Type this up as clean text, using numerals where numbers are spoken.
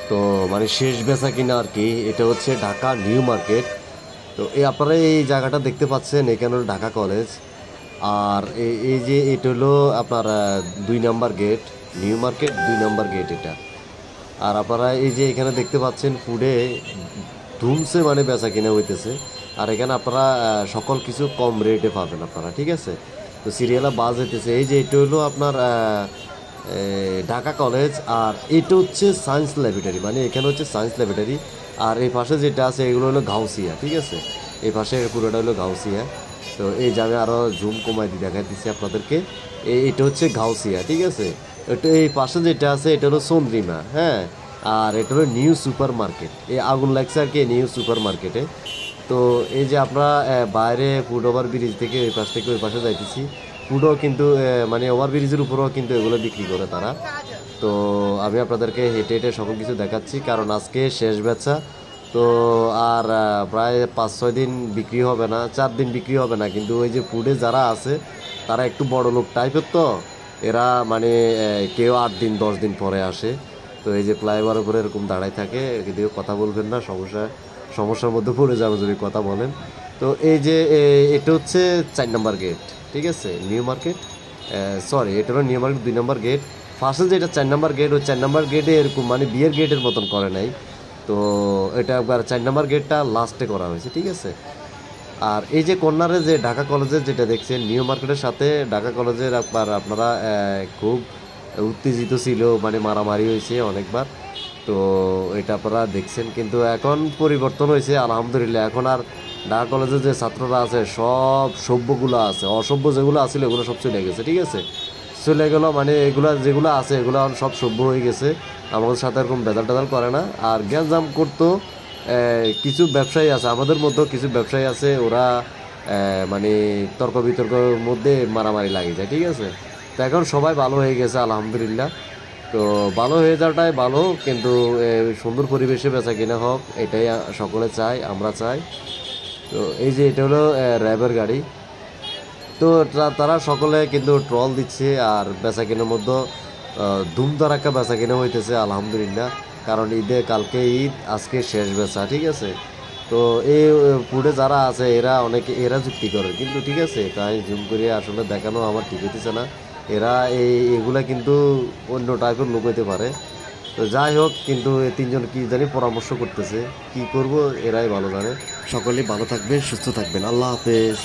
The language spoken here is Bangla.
তো মানে শেষ বেচা কিনা আর কি। এটা হচ্ছে ঢাকা নিউ মার্কেট। তো আপনারা এই জায়গাটা দেখতে পাচ্ছেন, এখানে হলো ঢাকা কলেজ। আর এই যে এটা হলো আপনার 2 নম্বর গেট, নিউ মার্কেট 2 নম্বর গেট এটা। আর আপনারা এই যে এখানে দেখতে পাচ্ছেন ফুডে ধুমসে মানে বেচা কিনা হইতেছে। আর এখানে আপনারা সকল কিছু কম রেটে পাবেন আপনারা, ঠিক আছে। তো সিরিয়ালা বাজ হইতেছে। এই যে এটা হলো আপনার ঢাকা কলেজ। আর এটা হচ্ছে সায়েন্স ল্যাবরেটরি, মানে এখানে হচ্ছে সায়েন্স ল্যাবরেটরি। আর এই পাশে যেটা আছে এগুলো হলো গাউসিয়া, ঠিক আছে। এই পাশে পুরোটা হলো গাউসিয়া। তো এই যে আমি আরও জুম কমাই দিয়ে দেখাই দিচ্ছি আপনাদেরকে। এটা হচ্ছে গাউসিয়া, ঠিক আছে। এটা এই পাশে যেটা আছে এটা হলো চন্দ্রিমা, হ্যাঁ। আর এটা হলো নিউ সুপার মার্কেট। এই আগুন লাগছে আর কি নিউ সুপার মার্কেটে। তো এই যে আমরা বাইরে ফুট ওভার ব্রিজ থেকে ওই পাশ থেকে ওই পাশে যাইতেছি। ফুডও কিন্তু মানে ওভার ব্রিজের উপরেও কিন্তু এগুলো বিক্রি করে তারা। তো আমি আপনাদেরকে হেঁটে হেঁটে সকল কিছু দেখাচ্ছি, কারণ আজকে শেষ বেচা। তো আর প্রায় 5-6 দিন বিক্রি হবে না, 4 দিন বিক্রি হবে না। কিন্তু ওই যে ফুডে যারা আছে তারা একটু বড় লোক টাইপের, তো এরা মানে কেউ 8 দিন 10 দিন পরে আসে। তো এই যে ফ্লাইওভারের উপরে এরকম দাঁড়ায় থাকে, কিন্তু কথা বলবেন না, সমস্যার মধ্যে পড়ে যাবে যদি কথা বলেন। তো এই যে এটা হচ্ছে 4 নম্বর গেট, ঠিক আছে, নিউ মার্কেট। সরি, এটা হলো নিউ মার্কেট 2 নম্বর গেট। ফার্স্টে যেটা 4 নম্বর গেট, ওই 4 নম্বর গেটে এরকম মানে বিয়ের গেটের মতন করে নাই। তো এটা একবার 4 নম্বর গেটটা লাস্টে করা হয়েছে, ঠিক আছে। আর এই যে কর্নারে যে ঢাকা কলেজের যেটা দেখছেন, নিউ মার্কেটের সাথে ঢাকা কলেজের একবার আপনারা খুব উত্তেজিত ছিল, মানে মারামারি হয়েছে অনেকবার। তো এটা আপনারা দেখছেন, কিন্তু এখন পরিবর্তন হয়েছে আলহামদুলিল্লাহ। এখন আর ঢাকা কলেজের যে ছাত্ররা আছে সব সভ্যগুলো আছে, অসভ্য যেগুলো আছিল এগুলো সব চলে গেছে, ঠিক আছে। চলে গেল মানে এগুলা যেগুলো আছে এগুলো সব সভ্য হয়ে গেছে, আমাদের সাথে এরকম বেদাল টেদাল করে না। আর গ্যাঞ্জাম করতো কিছু ব্যবসায়ী আছে, আমাদের মধ্যেও কিছু ব্যবসায়ী আছে, ওরা মানে তর্ক বিতর্কের মধ্যে মারামারি লাগে যায়, ঠিক আছে। তো এখন সবাই ভালো হয়ে গেছে আলহামদুলিল্লাহ। তো ভালো হয়ে যাওয়াটাই ভালো, কিন্তু সুন্দর পরিবেশে বেচা কিনা হোক, এটাই সকলে চাই, আমরা চাই। তো এই যে এটা হলো র্যাবের গাড়ি। তো তারা সকলে কিন্তু ট্রল দিচ্ছে, আর বেচা কেনার মধ্যে ধুমধারাক্কা বেচা কেনা হইতেছে আলহামদুলিল্লাহ। কারণ ঈদে কালকে ঈদ, আজকে শেষ বেচা, ঠিক আছে। তো এই ফুডে যারা আছে এরা যুক্তি করে, কিন্তু ঠিক আছে, তাই জুম করে আসলে দেখানো আমার ঠিক হইতেছে না। এরা এগুলা কিন্তু অন্য টাইপের লোক হইতে পারে। তো যাই হোক, কিন্তু এই তিনজন কি জানি পরামর্শ করতেছে, কি করব এরাই ভালো জানে। সকলেই ভালো থাকবেন, সুস্থ থাকবেন, আল্লাহ হাফেজ।